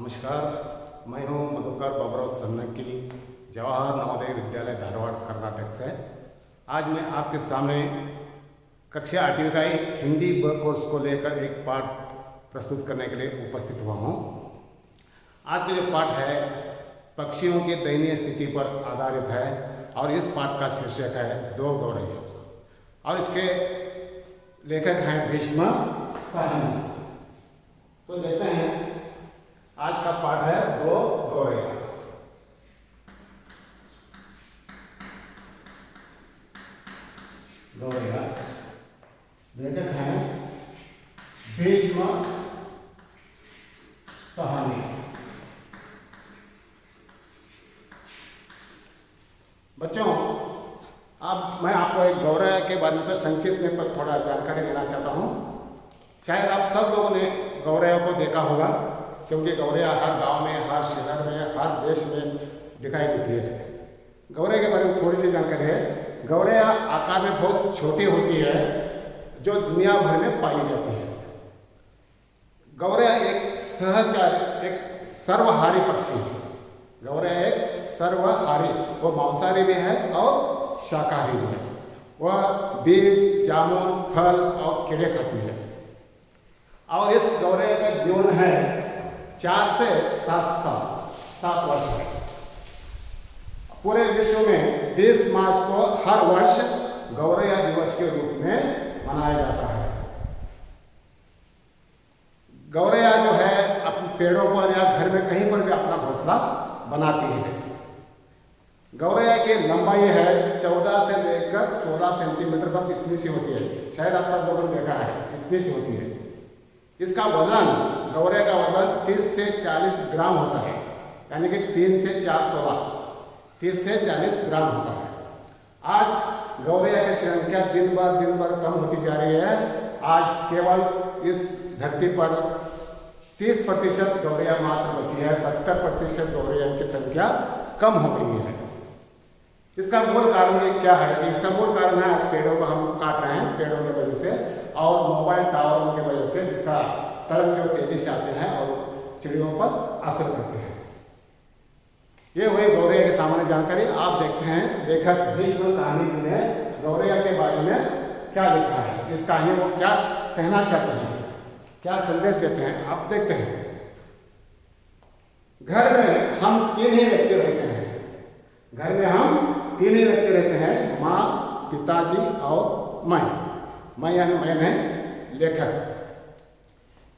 नमस्कार, मैं हूं मधुकर बाबूराव सन्नकी, जवाहर नवोदय विद्यालय धारवाड़ कर्नाटक से। आज मैं आपके सामने कक्षा 8वीं का एक हिंदी ब कोर्स को लेकर एक पाठ प्रस्तुत करने के लिए उपस्थित हुआ हूं। आज का जो पाठ है पक्षियों की दयनीय स्थिति पर आधारित है और इस पाठ का शीर्षक है दो गौरैया और इसके लेखक हैं भीष्म साहनी। तो देखते हैं, आज का पाठ है दो गौरैया। गौरैया लेखक हैं भीष्म साहनी। बच्चों, अब मैं आपको एक गौरैया के बारे में संक्षिप्त में पर थोड़ा जानकारी देना चाहता हूँ। शायद आप सब लोगों ने गौरैया को देखा होगा, क्योंकि गौरैया हर गांव में, हर शहर में, हर देश में दिखाई देती है। गौरैया के बारे में थोड़ी सी जानकारी है। गौरैया आकार में बहुत छोटी होती है, जो दुनिया भर में पाई जाती है। गौरैया एक सहचर, एक सर्वहारी पक्षी है। गौरैया एक सर्वहारी, वो मांसाहारी भी है और शाकाहारी भी है। वह बीज, जामुन, फल और कीड़े खाती है। और इस गौरैया का जीवन है 4 से 7 वर्ष है। पूरे विश्व में 20 मार्च को हर वर्ष गौरैया दिवस के रूप में मनाया जाता है। गौरैया जो है अपने पेड़ों पर या घर में कहीं पर भी अपना घोंसला बनाती है। गौरैया की लंबाई है 14 से लेकर 16 सेंटीमीटर, बस इतनी सी होती है। शायद आप सब लोगों ने देखा है, इतनी सी होती है। इसका वजन, गौरैया का वजन 30 से 40 ग्राम होता है, यानी कि 3 से 4 तोला, 30 से 40 ग्राम होता है। आज गौरैया की संख्या दिन भर कम होती जा रही है। आज केवल इस धरती पर 30% गौरैया मात्र बची है। 70% गौरैया की संख्या कम हो गई है। इसका मूल कारण ये क्या है कि इसका मूल कारण है आज पेड़ों को हम काट रहे हैं, पेड़ों की वजह से और मोबाइल टावरों की वजह से, जिसका तरंग जो तेजी से आते हैं और चिड़ियों पर असर करते हैं। ये हुई गौरैया की सामान्य जानकारी। आप देखते हैं लेखक भीष्म साहनी जी ने गौरैया के बारे में क्या लिखा है, इस कहानी वो क्या कहना चाहते हैं, क्या संदेश देते हैं, आप देखते हैं। घर में हम 3 ही व्यक्ति रहते हैं। घर में हम 3 ही व्यक्ति रहते हैं, माँ, पिताजी और मैं यानी मैंने लेखक।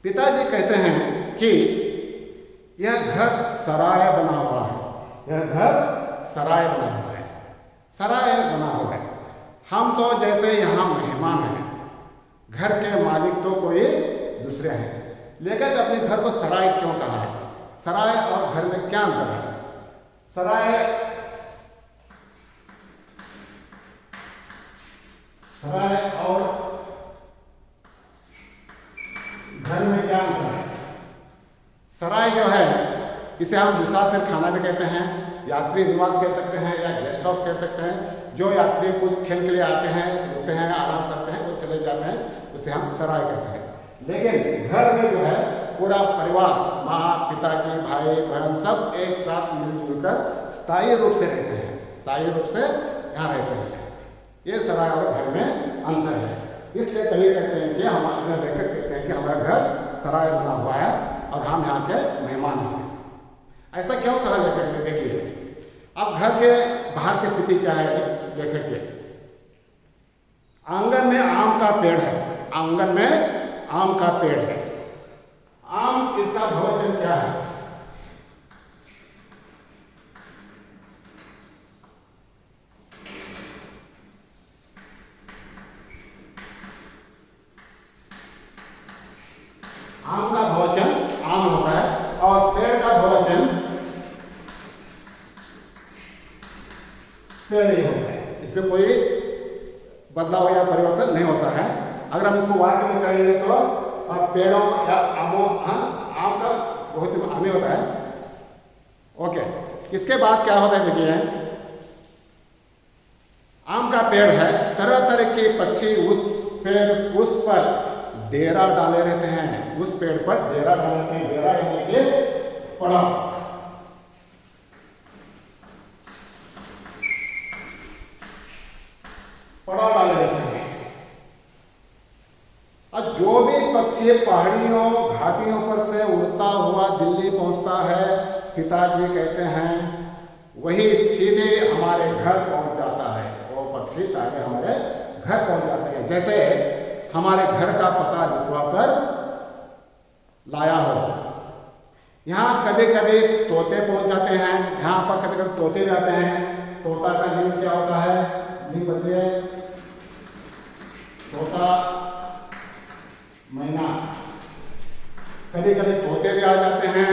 पिताजी कहते हैं कि यह घर सराय बना हुआ है। यह घर सराय बना हुआ है, सराय बना हुआ है। हम तो जैसे यहाँ मेहमान हैं, घर के मालिक तो कोई दूसरे हैं। लेखक अपने घर को सराय क्यों कहा है? सराय और घर में क्या अंतर है? सराय और घर में क्या अंतर है? सराय जो है, इसे हम मुसाफिर खाना भी कहते हैं, यात्री निवास कह सकते हैं या गेस्ट हाउस कह सकते हैं। जो यात्री कुछ क्षण के लिए आते हैं, रुकते हैं, आराम करते हैं, वो चले जाते हैं, उसे हम सराय कहते हैं। लेकिन घर में जो है पूरा परिवार, माँ, पिताजी, भाई बहन सब एक साथ मिलजुल कर स्थायी रूप से रहते हैं, स्थायी रूप से यहाँ रहते हैं। ये सराय और घर में अंतर है। इसलिए कवि कहते हैं कि हमारे लेखक कहते हैं कि हमारा घर सराय बना हुआ है और हम यहाँ के मेहमान हैं। ऐसा क्यों कहा लेखक ने? देखिए, अब घर के बाहर की स्थिति क्या है लेखक के? आंगन में आम का पेड़ है, आंगन में आम का पेड़ है। आम, इसका बहुवचन क्या है? आम का बहुवचन आम होता है और पेड़ का बहुवचन पेड़ ही होता है। इसमें कोई बदलाव या परिवर्तन नहीं होता है। अगर हम इसको वाक्य में कहेंगे तो पेड़ों या आमों, आम का बहुवचन आम ही होता है। ओके, इसके बाद क्या होता है? देखिए, आम का पेड़ है, तरह तरह के पक्षी उस पर डेरा डाले रहते हैं। उस पेड़ पर डेरा डाले रहते हैं। डेरा यानी कि पड़ा, पड़ा डाले जाते हैं। और जो भी पक्षी पहाड़ियों घाटियों पर से उड़ता हुआ दिल्ली पहुंचता है, पिताजी कहते हैं वही सीधे हमारे घर पहुंच जाता है। वो पक्षी सारे हमारे घर पहुंच जाते हैं, जैसे हमारे घर का पता लिखवा कर लाया हो। यहाँ कभी कभी तोते पहुंच जाते हैं, यहाँ पर कभी कभी तोते जाते हैं। तोता का लिंग क्या होता है? लिंग बताइए। तोता, मैना। कभी कभी तोते भी आ जाते हैं,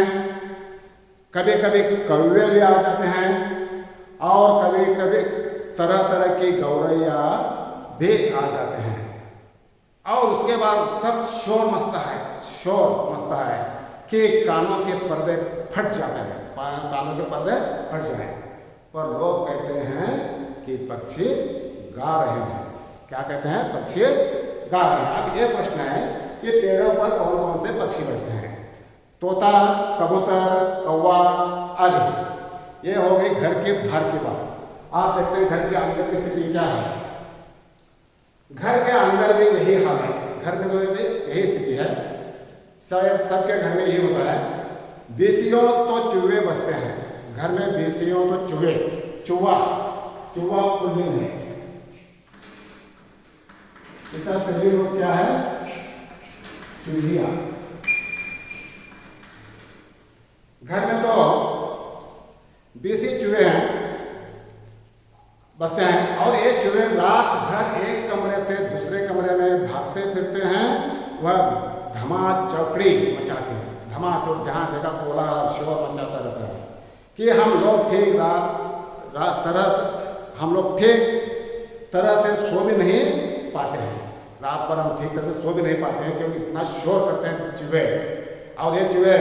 कभी कभी कौवे भी आ जाते हैं, और कभी कभी तरह तरह की गौरैया भी आ जाते हैं। और उसके बाद सब शोर मचता है, शोर मचता है कि कानों के पर्दे फट जाते हैं, कानों के पर्दे फट जाए। पर लोग कहते हैं कि पक्षी गा रहे हैं। क्या कहते हैं? पक्षी गा रहे हैं। अब ये प्रश्न है कि पेड़ों पर कौन कौन से पक्षी बैठते हैं? तोता, कबूतर, कौवा आदि। ये हो गई घर के बाहर की बात। आप देखते हैं घर के अंदर की स्थिति क्या है। घर के अंदर भी यही हाल है, घर में भी यही स्थिति है, शायद सबके घर में यही होता है। बेसियों तो चूहे बसते हैं घर में, बेसियों तो चूहे, चूहा, चूहा पुल्लिंग है। इसका सही रूप क्या है? चूहिया। घर में तो बेसी चूहे हैं, बसते हैं, और ये चूहे रात भर एक कमरे से दूसरे कमरे में भागते फिरते हैं। वह धमा चौकड़ी मचाते हैं, धमा चौक, जहाँ देखा कोला शोर मचाता रहता है कि हम लोग ठीक हम लोग ठीक तरह से सो भी नहीं पाते हैं। रात भर हम ठीक तरह से सो भी नहीं पाते हैं, क्योंकि इतना शोर करते हैं चूहे। और ये चूहे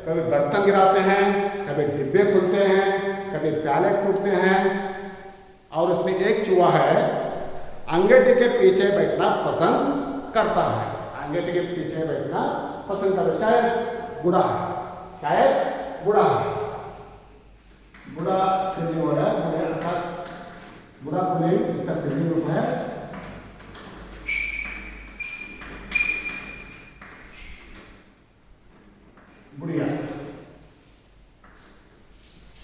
कभी बर्तन गिराते हैं, कभी डिब्बे खुलते हैं, कभी प्याले टूटते हैं। और उसमें एक चूहा है, अंगेठी के पीछे बैठना पसंद करता है। अंगेठी के पीछे बैठना पसंद करता है। शायद बूढ़ा है, शायद बूढ़ा है, बूढ़ा स्त्रीलिंग हो रहा है, बूढ़ा पुल्लिंग इसका स्त्रीलिंग रूप है। बुढ़िया,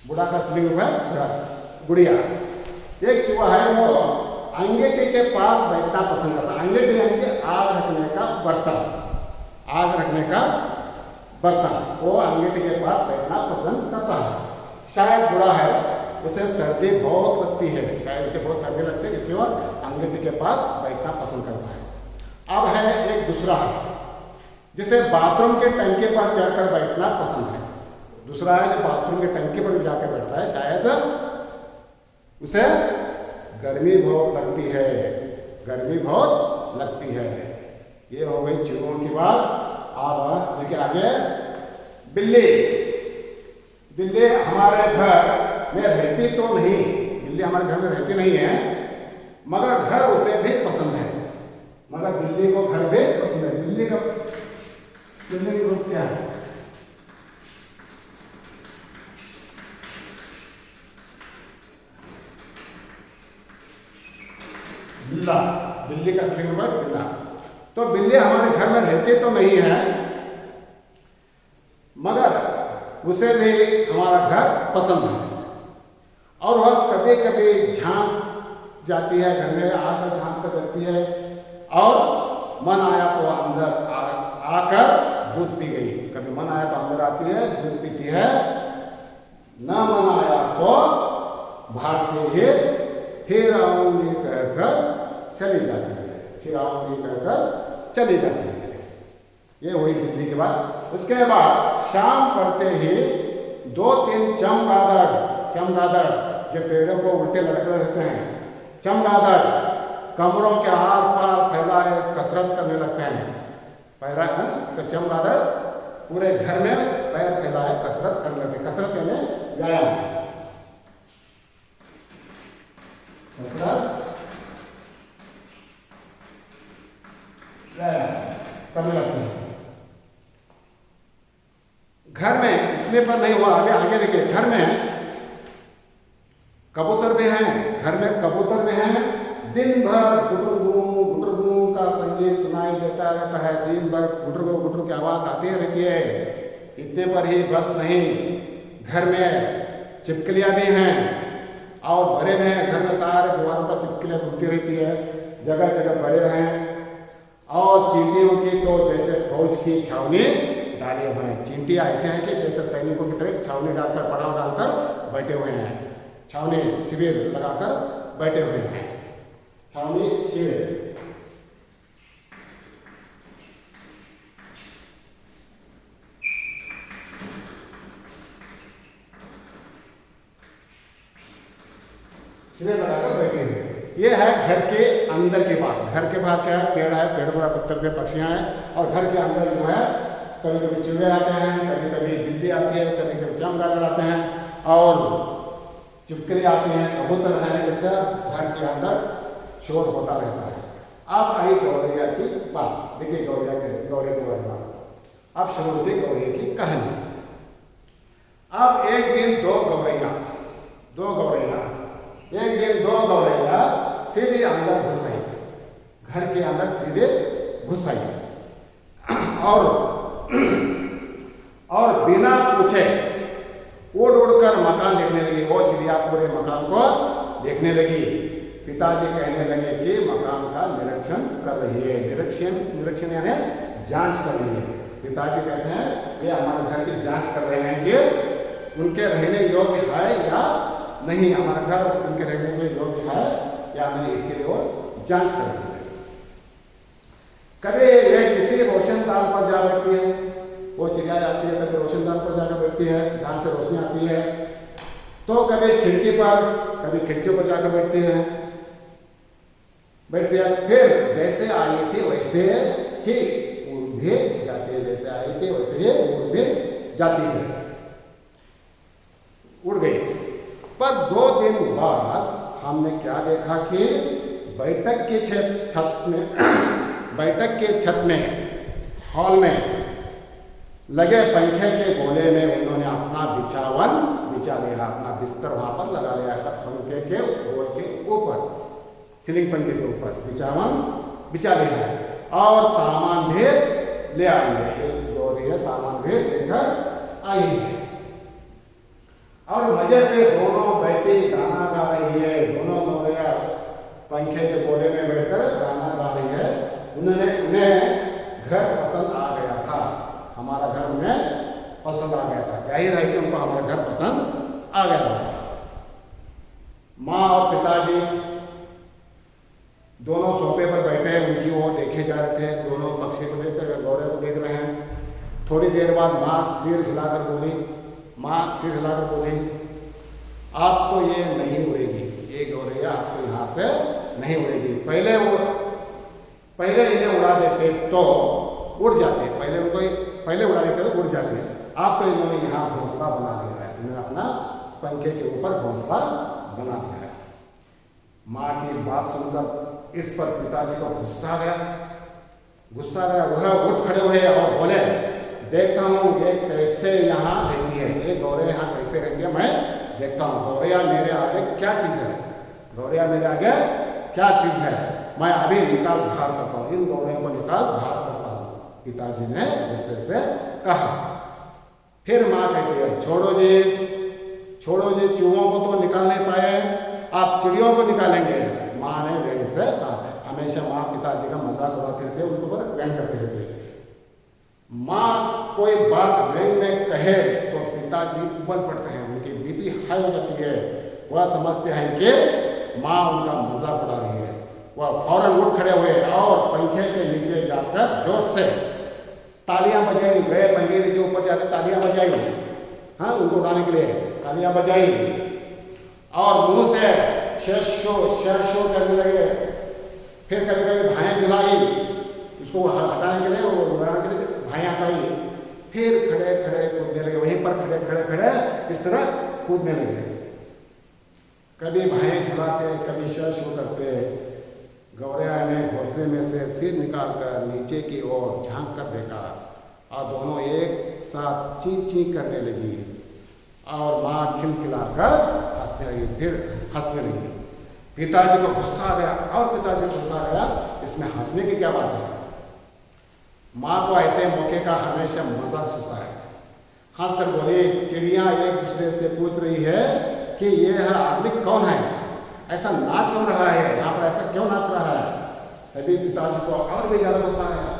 बूढ़ा का स्त्रीलिंग रूप है बुढ़िया। एक चूहा है वो अंगेठी के पास बैठना पसंद करता है। अंगेठी यानी कि आग रखने का बर्तन, आग रखने का बर्तन, वो अंगेठी के पास बैठना पसंद करता है। शायद बूढ़ा है, उसे सर्दी बहुत लगती है, शायद उसे बहुत सर्दी लगती है, इसलिए वो अंगेठी के पास बैठना पसंद करता है। अब है एक दूसरा है, जिसे बाथरूम के टंकी पर चढ़कर बैठना पसंद है। दूसरा है जो बाथरूम के टंकी पर जाकर बैठता है, शायद उसे गर्मी बहुत लगती है, गर्मी बहुत लगती है। ये हो गई चूहों की बात। अब देखिए आगे, बिल्ली। बिल्ली हमारे घर में रहती तो नहीं, बिल्ली हमारे घर में रहती नहीं है, मगर घर उसे भी पसंद है, मगर बिल्ली को घर भी पसंद है। बिल्ली का रूप क्या है? बिल्ला। बिल्ली का स्त्रीलिंग रूप है बिल्ला। तो बिल्ली हमारे घर में रहती तो नहीं है, मगर उसे भी हमारा घर पसंद है। और वह कभी कभी झांक जाती है घर में, आकर झांक कर रहती है, और मन आया तो अंदर आकर दूध पी गई। कभी मन आया तो अंदर आती है, दूध पीती है, न मन आया तो बाहर से ही फिर आऊंगी कहकर चली जाती है, फिर आऊंगी कहकर चली जाती है। ये हुई बिल्ली की बात। उसके बाद शाम पड़ते ही 2-3 चमगादड़ जो पेड़ों को उल्टे लटके रहते हैं, चमगादड़ कमरों के आर पार फैलाए कसरत करने लगते हैं। पैरा तो चमगादड़ पूरे घर में पैर फैलाए कसरत करने लगते हैं। कसरत यानी व्यायाम, कसरत व्यायाम करने लगते हैं। घर में इतने पर नहीं हुआ, आगे आगे देखिए, घर में कबूतर भी हैं, घर में कबूतर भी हैं। दिन भर गुटरू का संगीत सुनाई देता रहता है, दिन भर गुटरू की आवाज़ आती रहती है। इतने पर ही बस नहीं, घर में छिपकलियाँ भी हैं और बड़े में हैं। घर में सारे दीवारों पर छिपकलियाँ उड़ती रहती है, जगह जगह बड़े हैं। और चींटियों की तो जैसे फौज की छावनी डाले हुए हैं। चींटियाँ ऐसे हैं कि जैसे सैनिकों की तरह छावनी डालकर, पड़ाव डालकर बैठे हुए हैं, छावनी शिविर लगाकर बैठे हुए हैं, छावनी शिविर। शिविर लगाकर बैठे हुए। ये है घर के अंदर की बात। घर के बाहर क्या है, पेड़ है, पेड़ पर पत्थर के पक्षियाँ हैं। और घर के अंदर जो है कभी कभी चूहे आते हैं, कभी कभी बिल्ली आती है, कभी कभी चमगादड़ आते हैं और छिपकली आती हैं, कबूतर हैं। ये सब घर के अंदर शोर होता रहता है। अब आई गौरैया की बात। देखिए गौरैया के बारे में अब शुरू होती गौरैया की कहानी। अब एक दिन दो गौरैया सीधे अंदर घुस आई, घर के अंदर सीधे घुस आई और बिना पूछे उड़ उड़कर मकान देखने लगी। वो चिड़िया पूरे मकान को देखने लगी। पिताजी कहने लगे कि मकान का निरीक्षण कर रही है। निरीक्षण यानी जांच कर रही है। पिताजी कहते हैं ये हमारे घर की जांच कर रहे हैं कि उनके रहने योग्य है या नहीं, हमारा घर उनके रहने के योग्य है या नहीं, इसके लिए वो जांच कर रही है। कभी वे किसी रोशनदान पर जा बैठती है, वो चिड़िया जाती है, कभी रोशनदान पर जाकर बैठती है जहाँ से रोशनी आती है, तो कभी खिड़की पर, कभी खिड़कियों पर जाकर बैठती है। फिर जैसे आई थी वैसे ही उड़ भी जाती है, जैसे आई थी वैसे ही उड़ भी जाती है। उड़ गई। पर 2 दिन बाद हमने क्या देखा कि बैठक के छत में हॉल में लगे पंखे के गोले में उन्होंने अपना बिछावन बिछा लिया, अपना बिस्तर वहां पर लगा लिया था। पंखे के गोल के ऊपर, सीलिंग पंखे के ऊपर बिछावन बिछा लिया है और सामान भी ले आई है। गौरैया सामान भी लेकर आई है और मजे से दोनों बैठी गाना गा रही है। दोनों गौरैया पंखे के गोले में बैठकर गाना गा रही है। उन्हें घर पसंद आ गया था, हमारा घर उन्हें पसंद आ गया था। जाहिर है कि उनको हमारा घर पसंद आ गया था। माँ और पिताजी दोनों सोफे पर बैठे उनकी ओर देखे जा रहे थे। दोनों पक्षी को देख रहे, गौरैया को देख रहे हैं। थोड़ी देर बाद माँ सिर हिलाकर बोली, आप तो ये नहीं उड़ेगी, ये गौरैया आप तो यहाँ से नहीं उड़ेगी। पहले इन्हें उड़ा देते तो उड़ जाते, पहले उड़ा देते तो उड़ जाते। आप तो इन्होंने यहाँ घोंसला बना दिया है, इन्होंने अपना पंखे के ऊपर घोंसला बना दिया है। माँ की बात सुनकर इस पर पिताजी को गुस्सा गया। वह उठ खड़े हुए और बोले, देखता हूँ ये कैसे यहाँ रहती है, ये गौरैया यहाँ कैसे रहती है, मैं देखता हूँ। गौरैया मेरे आगे क्या चीज़ है, मैं अभी निकाल बाहर करता हूँ, इन गौरैया को निकाल बाहर करता हूँ, पिताजी ने गुस्से से कहा। फिर माँ कहती है, छोड़ो जी, चूहों को तो निकाल नहीं पाए, आप चिड़ियों को निकालेंगे। माँ ने व्यंग से कहा। हमेशा माँ पिताजी का मजाक उड़ाते थे, उनको पर व्यंग करते रहते। माँ कोई बात व्यंग में कहे तो पिताजी उबल पड़ते हैं, उनकी बीपी हाई हो जाती है। वह समझते हैं कि माँ उनका मजाक उड़ा रही है। वह फौरन उठ खड़े हुए और पंखे के नीचे जाकर जोर से तालियां बजाई। गए पंखे नीचे ऊपर जाकर तालियां बजाई, हाँ, उनको उड़ाने के लिए तालियां बजाई और मुंह से शो करने लगे। फिर कभी कभी भाएं जलाई, उसको हटाने के लिए, वो उड़ाने के लिए भाएं हटाई। फिर खड़े कूदने लगे, वहीं पर खड़े इस तरह कूदने लगे। कभी भाएं झुलाते, कभी शो करते। गौरैया ने घोंसले में से सिर निकालकर नीचे की ओर झांक कर देखा और दोनों एक साथ ची ची करने लगी और माँ खिलखिलाकर हंसने लगी, फिर हंसने लगी। पिताजी को गुस्सा आ गया और पिताजी को गुस्सा आ गया, इसमें हंसने की क्या बात है। माँ को ऐसे मौके का हमेशा मजाक सुझता है। हंस कर बोले, चिड़िया एक दूसरे से पूछ रही है कि यह आदमी कौन है, ऐसा नाच क्यों रहा है, यहाँ पर ऐसा क्यों नाच रहा है। तभी पिताजी को और भी ज्यादा गुस्सा आया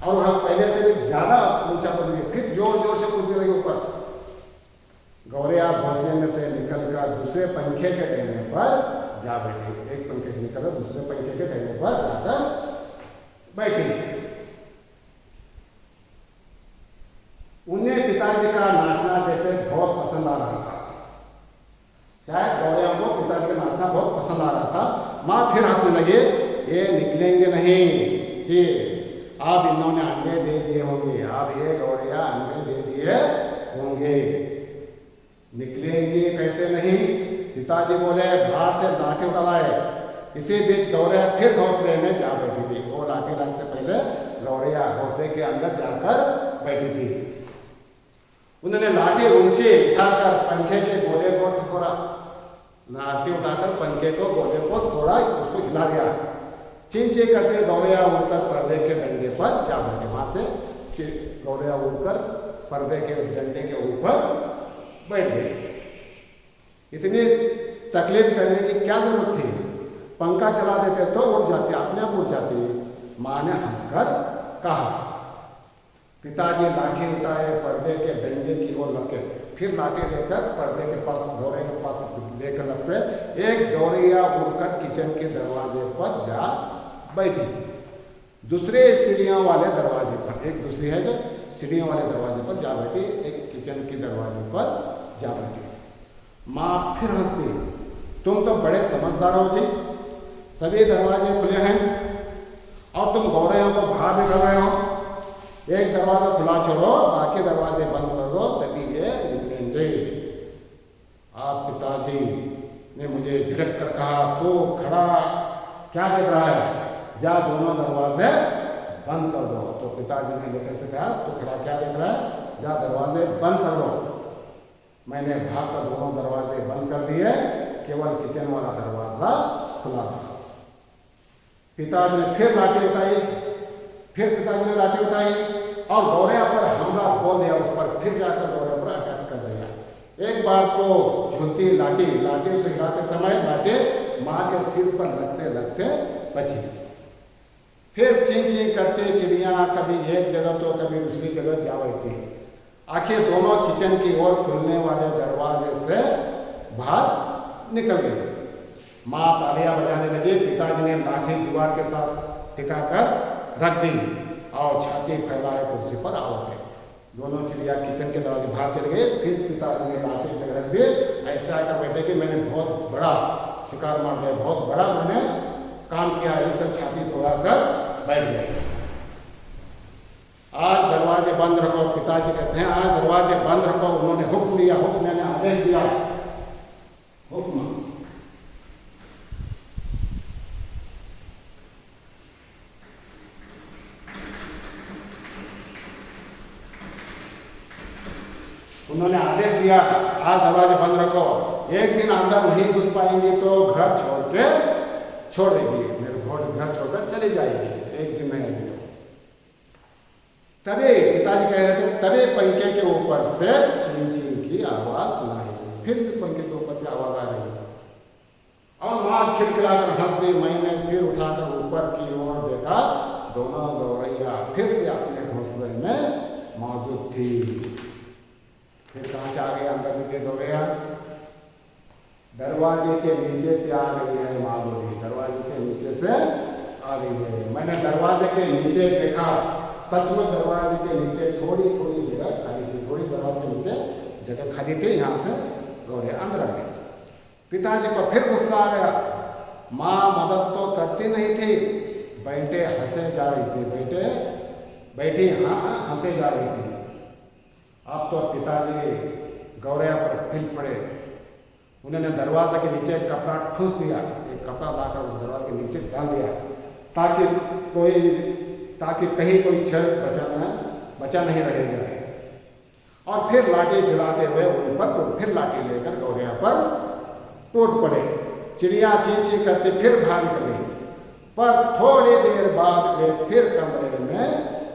और हम पहले से भी ज्यादा ऊंचा पड़ गए, फिर जोर जोर से कूदने लगे ऊपर। गौरैया घोंसले में से निकलकर दूसरे पंखे के टहने पर जा बैठी। एक पंखे से निकलकर दूसरे पंखे के टहने पर जाकर बैठी। उन्हें पिताजी का नाचना जैसे बहुत पसंद आ रहा था। शायद गौरैया को पिताजी का नाचना बहुत पसंद आ रहा था। माँ फिर हंसने लगे, ये निकलेंगे नहीं जी, अब इन्होंने अंडे दे दिए होंगे, अब ये गौरैया अंडे दे दिए होंगे, निकलेंगे कैसे नहीं। पिताजी बोले, बाहर से लाठी उठा लाए। इसी बीच गौरैया फिर घोंसले में जा बैठी थी। वो लाठी लाने से पहले गौरैया घोंसले के अंदर जाकर बैठी थी। उन्होंने लाठी ऊंची उठाकर पंखे के गोले को ठुकरा, लाठी उठाकर पंखे को गोले को थोड़ा उसको हिला दिया। चिंची करते गौरैया उड़कर पर्दे के डंडे पर जा बैठे। वहां से गौरैया उड़कर पर्दे के डंडे के ऊपर बैठ गई। इतनी तकलीफ करने की क्या जरूरत थी, पंखा चला देते तो उड़ जाती, अपने आप उड़ जाती। माँ ने हंसकर कहा। पिताजी लाठी उठाए, पर्दे के डंडे की ओर लपके, फिर लाठी लेकर पर्दे के पास, गौरैया के पास लेकर लपके। एक गौरैया उड़कर किचन के दरवाजे पर जा बैठी। दूसरे सीढ़ियों वाले दरवाजे पर, एक दूसरी है जो सीढ़ियों वाले दरवाजे पर जा बैठी, एक किचन के दरवाजे पर जा बैठी। माँ फिर हंसती, तुम तो बड़े समझदार हो जी, सभी दरवाजे खुले हैं और तुम गौरैया को बाहर निकल रहे हो। एक दरवाजा खुला छोड़ो, बाकी दरवाजे बंद कर दो, तभी ये निकलेंगे। आप पिताजी ने मुझे झिड़क कर कहा, तो खड़ा क्या देख रहा है, जा दोनों दरवाजे बंद कर दो। तो पिताजी ने लेकर से कहा, तो खड़ा क्या देख रहा है, जा दरवाजे बंद कर दो। मैंने भाग कर दोनों दरवाजे बंद कर दिए, केवल किचन वाला दरवाजा खुला था। पिताजी ने फिर लाठी उठाई, फिर पिताजी ने लाठी उठाई और गौरैया पर हमला बोल दिया, उस पर फिर जाकर गौरैया पर अटैक कर दिया। एक बार तो झूलती लाठी से हिलाते समय लाठी माँ के सिर पर लगते लगते बची। फिर चीं चीं करते चिड़िया कभी एक जगह तो कभी दूसरी जगह जा बैठी। आखिर दोनों किचन की ओर खुलने वाले दरवाजे से बाहर निकल गई। माँ तालियां बजाने लगी। पिताजी ने लाठी दीवार के साथ टिकाकर रख दी और छाती फैलाए कुर्सी पर आ गए। दोनों चिड़िया किचन के दरवाजे बाहर चले गए। फिर पिताजी ने लाठी जगह रख दी, ऐसे आकर बैठे कि मैंने बहुत बड़ा शिकार मार दिया, बहुत बड़ा मैंने काम किया, इस तरह छाती फैलाकर बैठ गए। आज दरवाजे बंद रखो, पिताजी कहते हैं आज दरवाजे बंद रखो। उन्होंने हुक्म दिया, हुक्म मैंने आदेश दिया, हुक्म। उन्होंने आदेश दिया, आज दरवाजे बंद रखो, एक दिन अंदर नहीं घुस पाएंगी तो घर छोड़ के छोड़ देगी, मेरे घर छोड़कर चली जाएगी, एक दिन नहीं आएगी। तभी पिताजी कह रहे थे, तभी पंखे के ऊपर से चीं चीं की आवाज सुनाई। फिर पंखे के ऊपर से आवाज आ गई और माँ खिलखिलाकर हंस दी। मैंने सिर उठाकर ऊपर की ओर देखा, दोनों गौरैया फिर से अपने घोंसले में मौजूद थी। फिर कहाँ से आ गए अंदर के गौरैया? दरवाजे के नीचे से आ गई है माँ बोली, दरवाजे के नीचे से आ गई है। मैंने दरवाजे के नीचे देखा, सचमुच दरवाजे के नीचे थोड़ी थोड़ी जगह खाली थी, थोड़ी दरवाजे के नीचे जगह खाली थी, यहाँ से गौरैया अंदर आ गई। पिताजी को फिर गुस्सा आ गया। माँ मदद तो करती नहीं थी, बैठे हंसे जा रही थी, बैठी हंसे जा रही थी। अब तो पिताजी गौरैया पर फिर पड़े। उन्होंने दरवाजे के नीचे एक कपड़ा ठूस दिया, एक कपड़ा लाकर उस दरवाजे के नीचे डाल दिया ताकि कहीं कोई छेद बचा नहीं रहेगा। और फिर लाठी झुलाते हुए उन पर तो फिर लाठी लेकर गौरैया पर टूट पड़े। चिड़िया ची ची करती फिर भाग निकली, पर थोड़ी देर बाद वे फिर कमरे में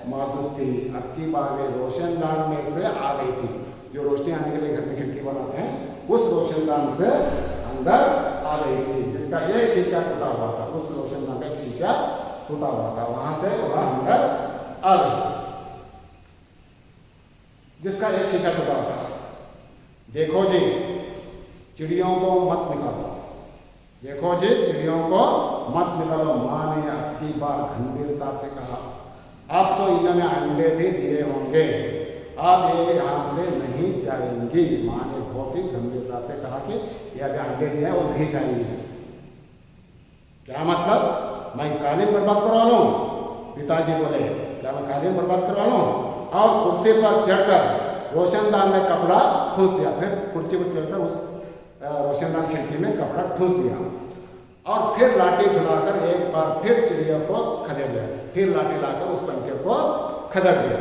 मौजूद थी। अब की बार वे रोशनदान में से आ गई थी। जो रोशनी आने के लिए घर में खिड़की बनाते हैं, उस रोशनदान से अंदर आ गई थी, जिसका एक शीशा टूटा हुआ था। उस रोशनदान का एक शीशा टूटा हुआ था, वहां से वह अंदर आ गई, जिसका एक शीशा टूटा हुआ था। देखो जी, चिड़ियों को मत निकालो, देखो जी, चिड़ियों को मत निकालो। माँ ने अब की बार गंभीरता से कहा। अब तो इन्होंने अंडे भी दिए होंगे, अब ये यहाँ से नहीं जाएंगी। माँ ने बहुत ही गंभीरता से कहा कि ये अभी अंडे दिए हैं, वो नहीं जाएंगी। क्या मतलब? मैं कालीन बर्बाद करवा लूँ? पिताजी बोले, क्या मैं कालीन बर्बाद करवा लूँ? और कुर्सी पर चढ़कर रोशनदान ने कपड़ा ठूस दिया। फिर कुर्सी पर चढ़कर उस रोशनदान खिड़की में कपड़ा ठूस दिया, और फिर लाठी झुलाकर एक बार फिर चिड़िया को खदेड़ दिया। फिर लाठी लाकर उस पंखे को खदेड़ दिया।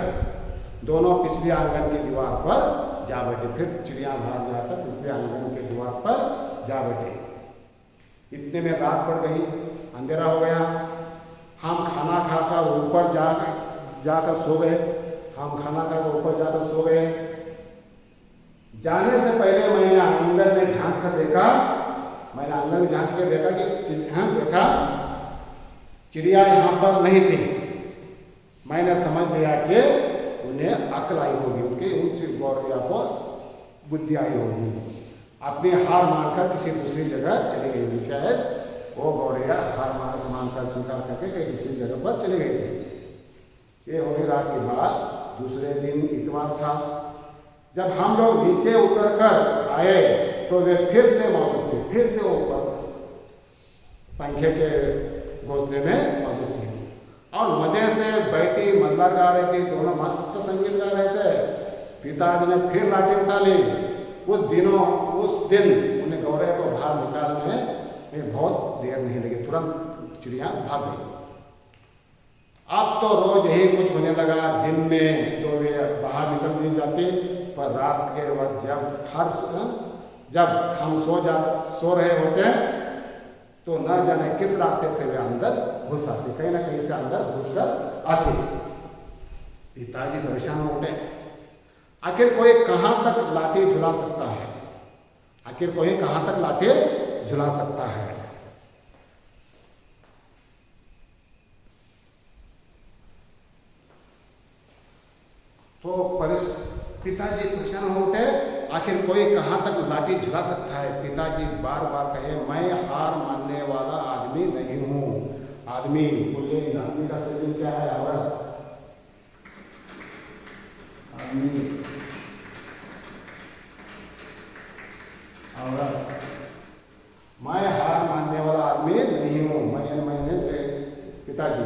दोनों पिछले आंगन की दीवार पर जा बैठे। फिर चिड़िया बाहर जाकर पिछले आंगन के दीवार पर जा बैठे। इतने में रात पड़ गई, अंधेरा हो गया। हम खाना खाकर ऊपर जाकर सो गए। हम खाना खाकर ऊपर जाकर सो गए। जाने से पहले मैंने आंगन में झांक कर देखा। मैंने आंगन में झांक कर देखा कि चिड़िया यहाँ पर नहीं थी। मैंने समझ लिया कि उन्हें अक्ल आई होगी, उनके उन गौरैया को बुद्धि आई होगी। अपनी हार मानकर किसी दूसरी जगह चली गई होगी। शायद वो गौरैया हार मानकर स्वीकार करके कहीं दूसरी जगह पर चली गई थी। ये हो गई रात के बाद। दूसरे दिन इतवार था। जब हम लोग नीचे उतर कर आए तो वे फिर से मौजूद थे। फिर से वो ऊपर पंखे के घोंसले में मौजूद थे और मजे से बैठी मल्ला गा रही थी। दोनों मस्त संगीत गा रहे थे। पिताजी ने फिर लाठी उठा ली। उस दिन उन्हें गौरैया को बाहर निकालने में बहुत देर नहीं लगी, तुरंत चिड़िया भाग गई। अब तो रोज यही कुछ होने लगा। दिन में तो वे बाहर निकल दी जाती, पर रात के वक्त जब हम सो रहे होते तो न जाने किस रास्ते से वे अंदर घुस आती, कहीं ना कहीं से अंदर घुस कर आती। पिताजी परेशान हो उठे। आखिर कोई कहां तक लाठी झुला सकता है? आखिर कोई कहां तक लाठी झुला सकता है? तो पिताजी परेशान हो उठे। आखिर कोई कहां तक लाठी झुला सकता है? पिताजी बार बार कहे, मैं हार मानने वाला आदमी नहीं हूं। आदमी बोले, आदमी का शरीर क्या है? औरत। आदमी औरत। मैं हार मानने वाला आदमी नहीं हूं। मैंने पिताजी।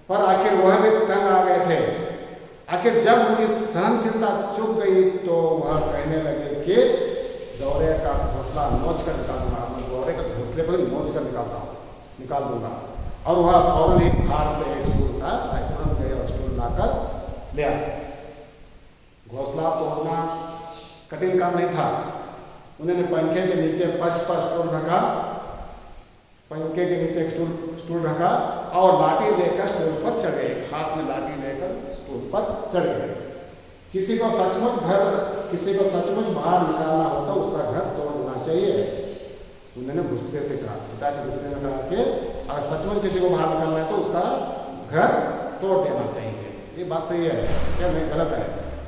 पर आखिर वह भी तंग आ गए थे। आखिर जब उनकी सहनशीलता चुक गई तो वह कहने लगे कि गौरैया का घोंसला नोच कर निकाल दूंगा। मैं गौरैया के घोंसले पर नोच कर निकाल दूंगा। और वह फौरन ही हार से एक स्टूल था, तुरंत गए और स्टूल लाकर ले आए। घोंसला तोड़ना कठिन काम नहीं था। उन्होंने पंखे के नीचे फर्श पर स्टूल रखा, पंखे के नीचे एक स्टूल रखा और लाठी लेकर स्टूल पर चढ़ गए। हाथ में लाठी लेकर स्टूल पर चढ़ गए। किसी को सचमुच बाहर निकालना हो तो उसका घर तोड़ देना चाहिए। उन्होंने गुस्से से कहा, पिताजी गुस्से में कहा कि अगर सचमुच किसी को बाहर निकालना है तो उसका घर तोड़ देना चाहिए। ये बात सही है क्या? नहीं, गलत है।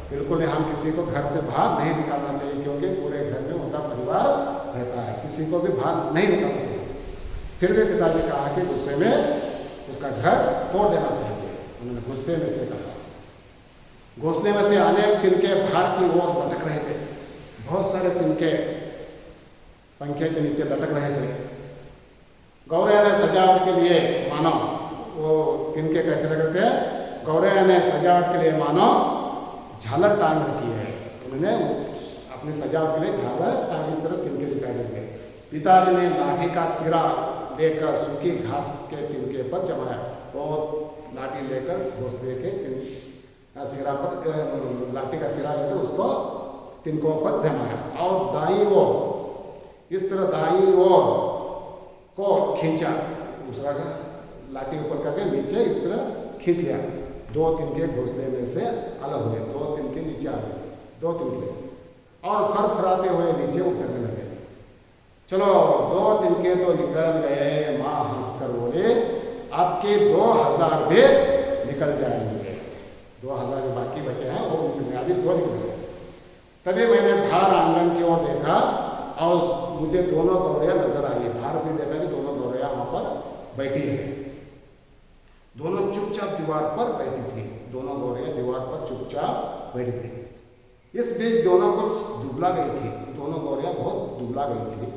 बिल्कुल नहीं, हम किसी को घर से बाहर नहीं निकालना चाहिए, क्योंकि पूरे घर में उनका परिवार रहता है। किसी को भी बाहर नहीं निकालना चाहिए। फिर भी पिताजी ने कहा कि गुस्से में उसका घर तोड़ देना चाहिए। उन्होंने गुस्से में से कहा। घोंसले में से अनेक तिनके बाहर की ओर लटक रहे थे। बहुत सारे तिनके पंखे के नीचे लटक रहे थे। गौरैया ने सजावट के लिए मानो, वो तिनके कैसे लग रहे थे? गौरैया ने सजावट के लिए मानो झालर टांग रखी है। उन्होंने अपनी सजावट के लिए झालर टांग, इस तरह तिनके दिखाई देंगे। पिताजी ने लाठी का सिरा लेकर सूखी घास के तिनके पर जमाया और लाठी लेकर घोंसले के सिरा पर लाठी का सिरा लेकर उसको तिनकों पर जमाया और दाई ओर इस तरह दाई ओर को खींचा, दूसरा का लाठी ऊपर करके नीचे इस तरह खींच लिया। 2 तिनके घोंसले में से अलग हुए, 2 तिनके नीचे आ गए, 2 तिनके और फरफराते हुए नीचे उतरने लगे। चलो 2 तिनके तो निकल गए। माँ हंसकर बोले आपके 2000 भी निकल जाएंगे। 2000 जो बाकी बचे हैं वो निकल, अभी 2 निकल गए। तभी मैंने बाहर आंगन की ओर देखा और मुझे दोनों गौरैया नजर आई। बाहर फिर देखा कि दोनों गौरैया वहां पर बैठी है। दोनों चुपचाप दीवार पर बैठी थी। दोनों गौरैया दीवार पर चुपचाप बैठी थी। इस बीच दोनों कुछ दुबला गई थी। दोनों गौरैया बहुत दुबला गई थी,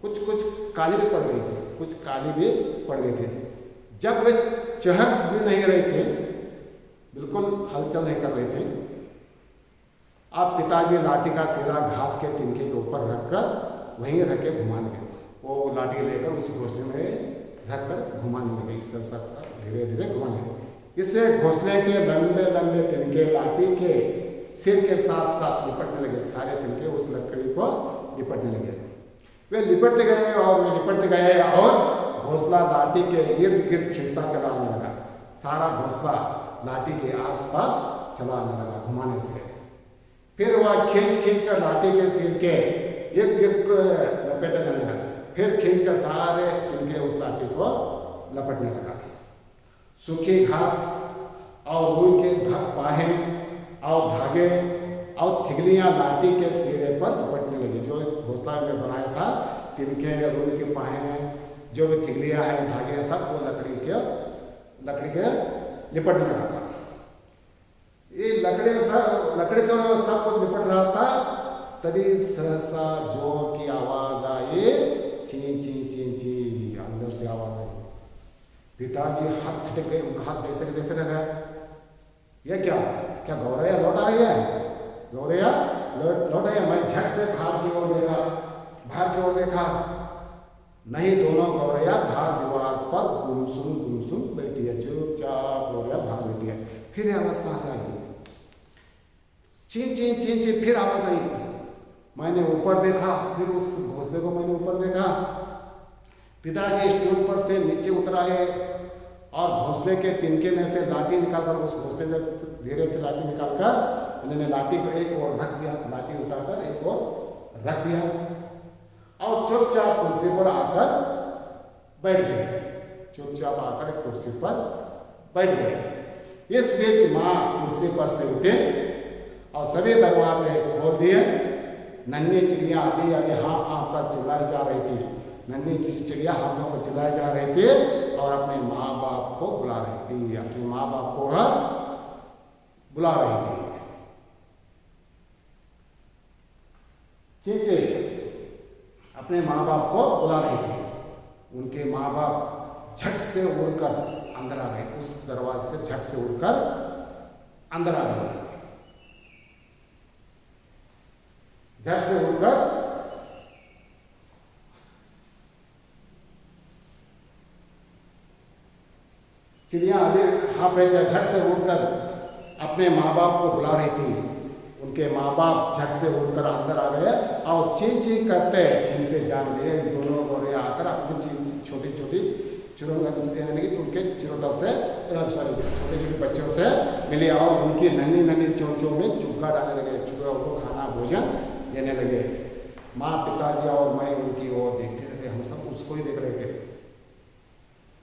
कुछ काली भी पड़ गई थी, कुछ काली भी पड़ गई थी। जब वे चहक भी नहीं रहे थे, बिल्कुल हलचल नहीं कर रहे थे, अब पिताजी लाठी का सिरा घास के तिनके के ऊपर रखकर वहीं रख के घुमाने लगे। वो लाठी लेकर उस घोंसले में रखकर घुमाने लगे। इस तरह से धीरे धीरे घुमाने लगे। इससे घोंसले के लंबे लंबे तिनके लाठी के सिर के साथ साथ लिपटने लगे। सारे तिनके उस लकड़ी को लिपटने लगे। वे लिपटते गए और घोंसला लाठी के इर्द गिर्द खींचता चला आने लगा। सारा घोंसला लाठी के आसपास चला आने लगा घुमाने से। फिर वह खींच कर लाठी के सिर के इर्द गिर्द लपेटा जाने लगा। फिर खींच कर सारे तिनके उस लाठी को लपटने लगा। सूखी घास और रुई के पाहे और धागे और थिगलियां लाठी के सिरे पर लपटने लगी। जो घोंसला में बनाया था, तिनके, रुई के पाहे, जो भी थिगलियां हैं, धागे हैं, सब वो लकड़ी के लिपटने लगा था। ये लकड़ी से सब कुछ लिपट रहा था। तभी सहसा जोर की आवाज आई, ची ची ची ची, अंदर से आवाज आई। पिताजी हाथ ठिक गए, उनका हाथ जैसे के जैसे रह गया। ये क्या गौरैया लौट आई है? गौरैया लौट आई है। मैं झट से बाहर की ओर देखा, नहीं, दोनों गौरैया बाहर दीवार पर गुमसुम बैठी है। चुपचाप गौरैया बाहर बैठी है। फिर आवाज कहां से आई? चीं चीं, फिर आवाज आई। मैंने ऊपर देखा, फिर उस घोंसले को मैंने ऊपर देखा। पिताजी स्टूल पर से नीचे उतर आए और घोंसले के तिनके में से लाठी निकालकर, उस घोंसले से धीरे से लाठी निकालकर उन्होंने लाठी को एक ओर रख दिया। लाठी उठाकर एक ओर रख दिया और चुपचाप कुर्सी पर आकर बैठ गए। चुपचाप आकर एक कुर्सी पर बैठ गए। इस बीच माँ कुर्सी पर से उठे और सभी दरवाजे खोल दिए। नन्ही चिड़िया अभी हाँ पर चिल्लाई जा रही थी। नन्ही चिड़िया हम लोग को चिल्लाई जा रही थी और अपने माँ बाप को बुला रही थी। अपने माँ बाप को बुला रही थी। चींचे अपने माँ बाप को बुला रही थी। उनके माँ बाप झट से उड़कर अंदर आ गए। उस दरवाजे से झट से उड़कर अंदर आ गए। झट से उड़कर चिड़िया अभी हाँ पे झट से उड़कर अपने माँ बाप को बुला रही थी। उनके माँ बाप झट से उड़कर अंदर आ गए और चीं चीं करते उनसे जान लिए। दोनों गौरैया आकर अपनी छोटी छोटी उनके चिरोटों से छोटे छोटे बच्चों से मिले और उनकी नन्ही नन्ही चोंचों में चुग्गा डालने लगे। चुग्गा को खाना भोजन देने लगे। माँ, पिताजी और मैं उनकी ओर देखते रहे। हम सब उसको ही देख रहे थे।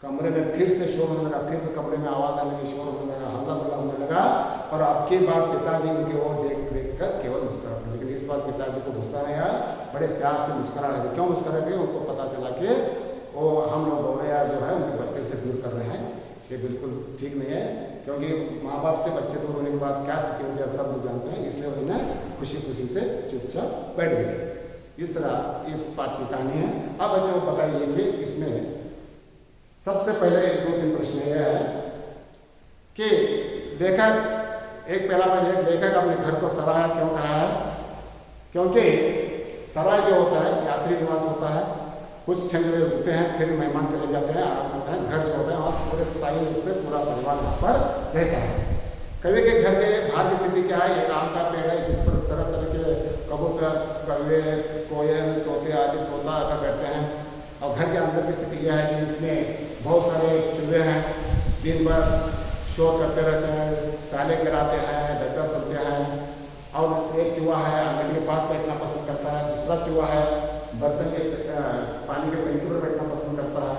कमरे में फिर से शोर होने लगा। फिर कमरे में आवाज आने लगी, शोर होने लगा, हल्ला बल्ला होने लगा। और अब की बार पिताजी उनकी ओर देख कर केवल मुस्कुराते। लेकिन इस बार पिताजी को गुस्सा नहीं आया, बड़े प्यार से मुस्कुरा रहे थे। क्यों मुस्कुरा रहे थे? उनको पता चला कि वो हम लोग गौरैया जो है उनके बच्चे से दूर कर रहे हैं। ये बिल्कुल ठीक नहीं है, क्योंकि माँ बाप से बच्चे दूर होने के बाद क्या स्थिति होती है सब लोग जानते हैं। इसलिए उन्हें खुशी खुशी से चुपचाप बैठ गए। इस तरह इस पाठ की कहानी है। अब बच्चों को बताइए कि इसमें सबसे पहले 2-3 प्रश्न यह है कि पहला प्रश्न, लेखक अपने घर को सराय क्यों कहा है? क्योंकि सराय जो होता है यात्री निवास होता है। कुछ क्षण रुकते हैं, फिर मेहमान चले जाते हैं, आराम करते हैं। घर जो होता है वहाँ पूरे स्थायी रूप से पूरा परिवार वहाँ पर रहता है। कवि के घर के क्या है, एक आम का पेड़ है जिस पर तरह तरह के कबूतर, कौवे, कोयल, तोते आदि तोता आकर बैठते हैं। और घर के अंदर की स्थिति यह है कि इसमें बहुत सारे चूहे हैं, दिन भर शोर करते रहते हैं, ताले गिराते हैं, ढक्कन खुलते हैं। और एक चूहा है आंगन के पास बैठना पसंद करता है, दूसरा चूहा है बर्तन के पानी के टंकी पर बैठना पसंद करता है।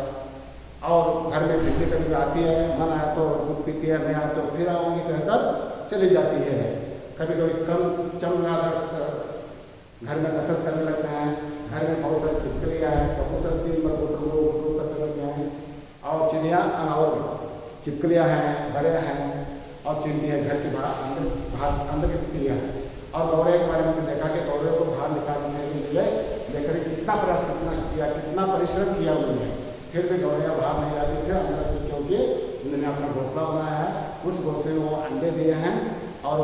और घर में बिल्ली कभी आती है, मन आया तो दूध पीती है, नहीं आया तो फिर आऊँगी कहकर चली जाती है। कभी कभी कम चमगादड़ घर में कसरत करने लगते हैं। घर में बहुत सारी छिपकलियाँ हैं, कबूतर दिन भर गुटरू करते रहते हैं। और चिड़िया और छिपकलियाँ हैं, बड़े हैं और चिड़िया घर के बाहर अंदर की स्थिति है। और गौरैया के बारे में देखा कि गौरैया को बाहर निकालने के लिए लेकर कितना प्रयास किया, कितना परिश्रम किया उन्होंने, फिर भी गौरैया बाहर नहीं आती थी अंदर, क्योंकि उन्होंने अपना घोंसला बनाया है। उस घोंसले में वो अंडे दिए हैं और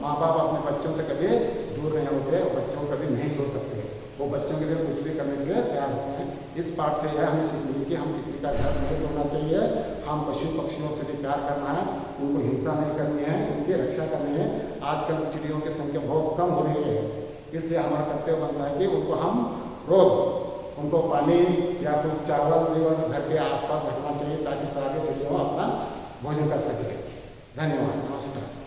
माँ बाप अपने बच्चों से कभी दूर नहीं होते, बच्चों को कभी नहीं छोड़ सकते, वो बच्चों के लिए कुछ भी करने के लिए तैयार होते हैं। इस पाठ से यह हमें सीख मिली कि हम किसी का घर नहीं तोड़ना चाहिए, हम पशु पक्षियों से भी प्यार करना है, उनको हिंसा नहीं करनी है, उनकी रक्षा करनी है। आजकल चिड़ियों की संख्या बहुत कम हो रही है, इसलिए हमारा कर्तव्य बनता है कि उनको हम रोज़ उनको पानी या कुछ चावल भी घर के आसपास रखना चाहिए ताकि सारे चिड़ियों अपना भोजन कर सके। धन्यवाद, नमस्कार।